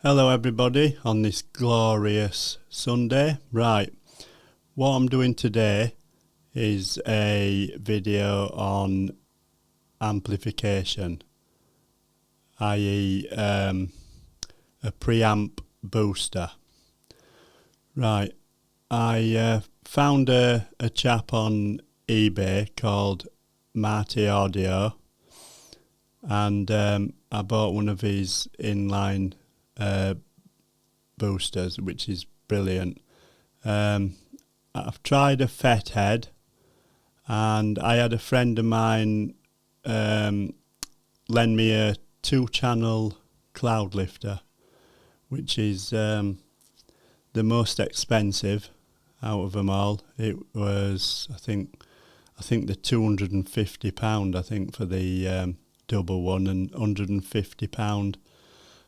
Hello everybody on this glorious Sunday. Right, what I'm doing today is a video on amplification, i.e. A preamp booster. Right, I found a chap on eBay called Marti Audio, and I bought one of his inline boosters, which is brilliant. I've tried a Fethead, and I had a friend of mine lend me a 2-channel Cloudlifter, which is the most expensive out of them all. It was, I think the £250, I think, for the double one, and £150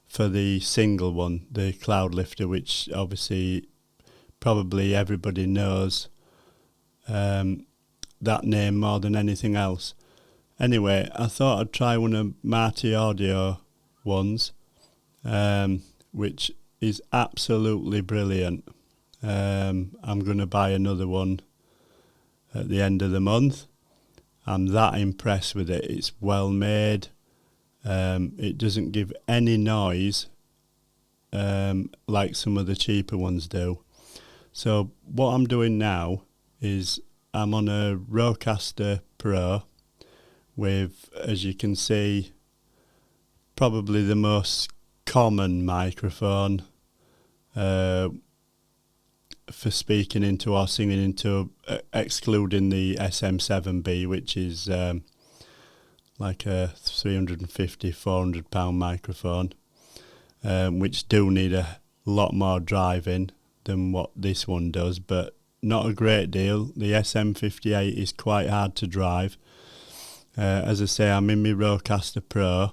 for the single one, the Cloudlifter, which obviously probably everybody knows that name more than anything else. Anyway, I thought I'd try one of Marti Audio ones, which is absolutely brilliant. I'm going to buy another one at the end of the month. I'm that impressed with it. It's well made. It doesn't give any noise like some of the cheaper ones do. So what I'm doing now is I'm on a Rodecaster Pro with, as you can see, probably the most common microphone for speaking into or singing into, excluding the SM7B, which is like a £350-400 microphone, which do need a lot more driving than what this one does, but not a great deal. The SM58 is quite hard to drive. As I say, I'm in my Rodecaster Pro,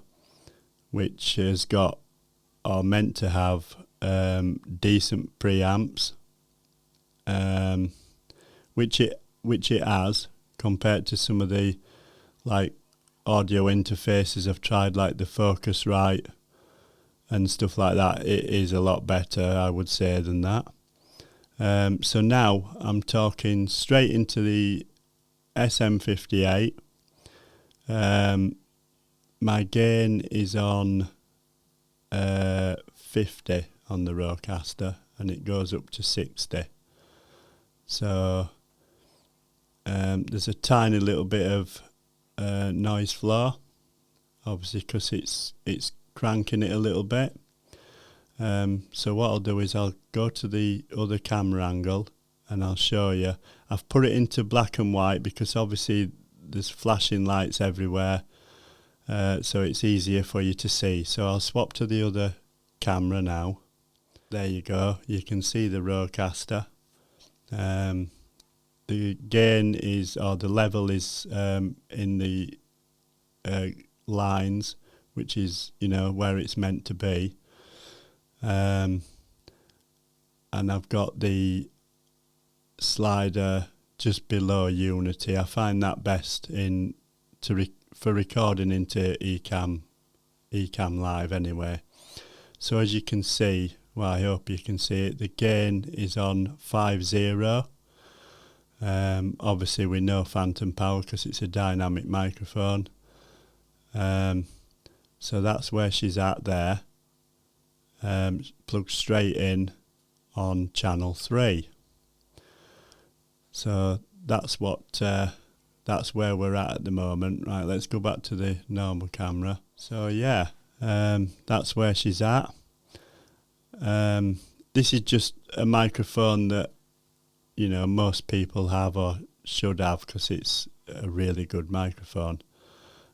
which has got, or meant to have, decent preamps, which it has, compared to some of the like audio interfaces I've tried, like the Focusrite and stuff like that. It is a lot better, I would say, than that. So now I'm talking straight into the SM58. My gain is on 50 on the Rodecaster, and it goes up to 60. So there's a tiny little bit of noise floor, obviously, because it's cranking it a little bit. So what I'll do is I'll go to the other camera angle and I'll show you. I've put it into black and white because obviously there's flashing lights everywhere, so it's easier for you to see. So I'll swap to the other camera now. There you go, you can see the Rodecaster. The gain is, or the level is, in the lines, which is, where it's meant to be. And I've got the slider just below Unity. I find that best for recording into Ecamm Live anyway. So as you can see, well, I hope you can see it, the gain is on 5.0. Obviously with no phantom power because it's a dynamic microphone. So that's where she's at there. Plugged straight in on channel 3. So that's where we're at the moment. Right, let's go back to the normal camera. So yeah, that's where she's at. This is just a microphone that most people have or should have because it's a really good microphone.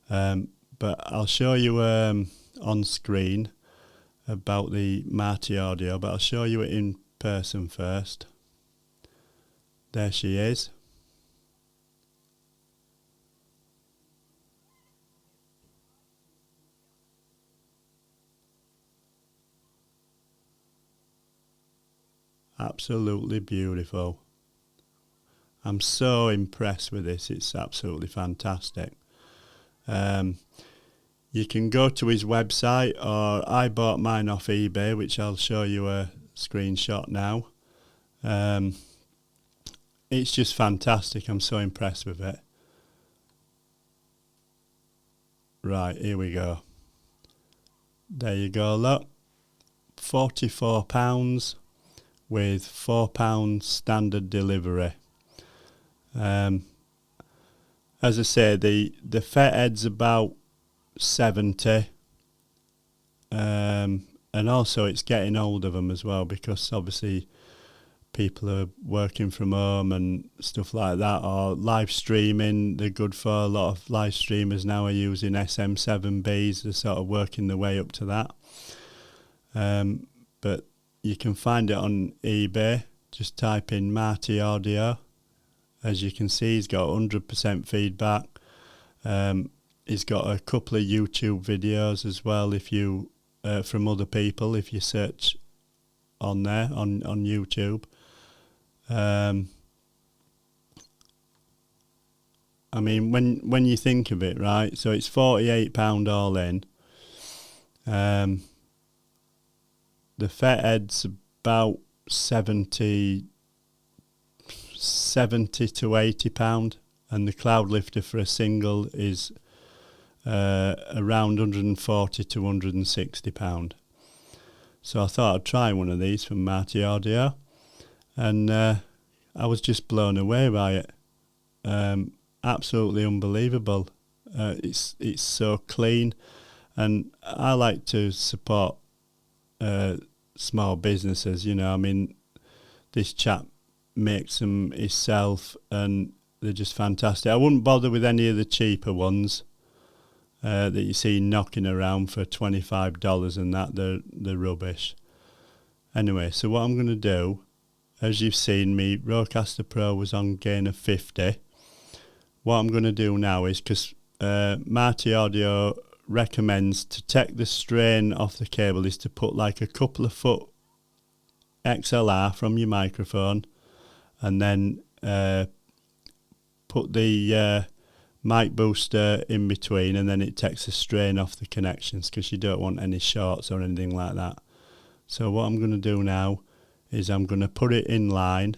But I'll show you on screen about the Marti Audio, but I'll show you it in person first. There she is. Absolutely beautiful. I'm so impressed with this. It's absolutely fantastic. you can go to his website, or I bought mine off eBay, which I'll show you a screenshot now. It's just fantastic. I'm so impressed with it. Right, here we go. There you go, look. £44 with £4 standard delivery. As I say, the Fethead's about 70, and also it's getting hold of them as well, because obviously people are working from home and stuff like that, or live streaming. They're good for a lot of live streamers now are using SM7Bs. They're sort of working their way up to that. But you can find it on eBay. Just type in Marti audio. As you can see, he's got 100% feedback. He's got a couple of YouTube videos as well, if you from other people, if you search on there on YouTube. I mean, when you think of it, right? So it's £48 all in. The Fethead's about 70 to £80, and the Cloudlifter for a single is around 140 to £160. So I thought I'd try one of these from Marti Audio, and I was just blown away by it. Absolutely unbelievable. It's so clean, and I like to support small businesses, you know. I mean, this chap makes them himself, and they're just fantastic. I wouldn't bother with any of the cheaper ones that you see knocking around for $25 and that. They're rubbish. Anyway, so what I'm going to do, as you've seen, me Rodecaster Pro was on gain of 50. What I'm going to do now is, because Marti Audio recommends to take the strain off the cable, is to put like a couple of foot XLR from your microphone, and then put the mic booster in between, and then it takes the strain off the connections, because you don't want any shorts or anything like that. So what I'm going to do now is I'm going to put it in line,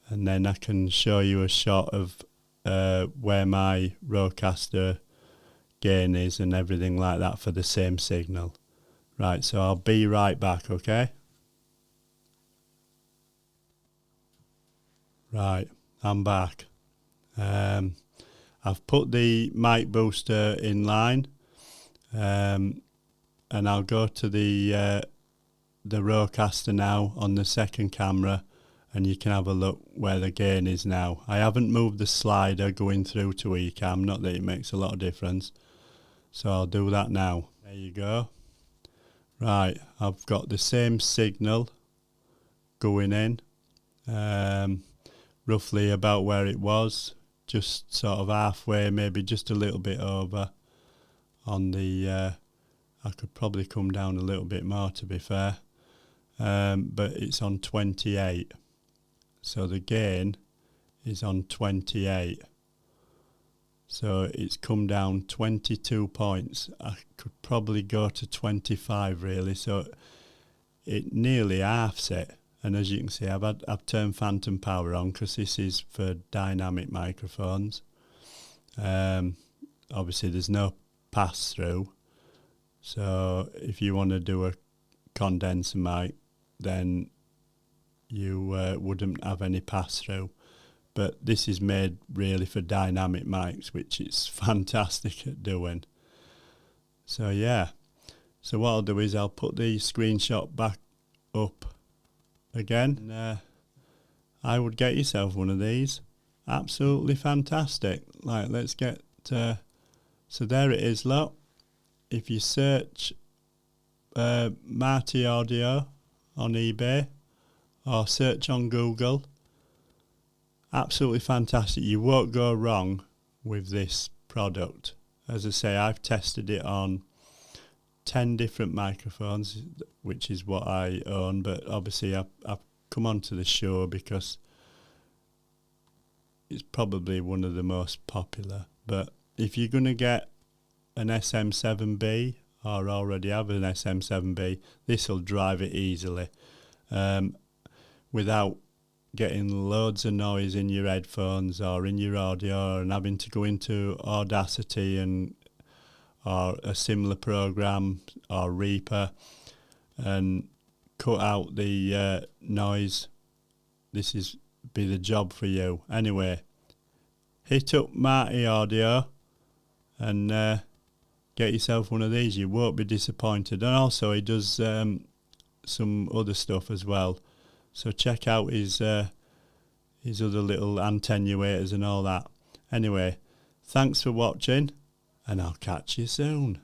and then I can show you a shot of where my Rodecaster gain is and everything like that for the same signal. Right, so I'll be right back, okay? Right, I'm back. I've put the mic booster in line, and I'll go to the Rodecaster now on the second camera, and you can have a look where the gain is now. I haven't moved the slider going through to eCam, not that it makes a lot of difference. So I'll do that now. There you go. Right, I've got the same signal going in, roughly about where it was, just sort of halfway, maybe just a little bit over on the, I could probably come down a little bit more, to be fair, but it's on 28. So the gain is on 28. So it's come down 22 points. I could probably go to 25 really. So it nearly halves it. And as you can see, I've turned phantom power on, because this is for dynamic microphones. Obviously there's no pass through. So if you want to do a condenser mic, then you wouldn't have any pass through. But this is made really for dynamic mics, which it's fantastic at doing. So yeah, so what I'll do is I'll put the screenshot back up again. I would get yourself one of these. Absolutely fantastic. Like, let's get so there it is, look. If you search Marti Audio on eBay or search on Google, absolutely fantastic. You won't go wrong with this product. As I say, I've tested it on 10 different microphones, which is what I own, but obviously I've come onto the show because it's probably one of the most popular. But if you're going to get an SM7B or already have an SM7B, this will drive it easily without getting loads of noise in your headphones or in your audio and having to go into Audacity and or a similar program or Reaper and cut out the noise. This is be the job for you. Anyway, hit up Marti Audio and get yourself one of these. You won't be disappointed. And also he does some other stuff as well. So check out his other little attenuators and all that. Anyway, thanks for watching and I'll catch you soon.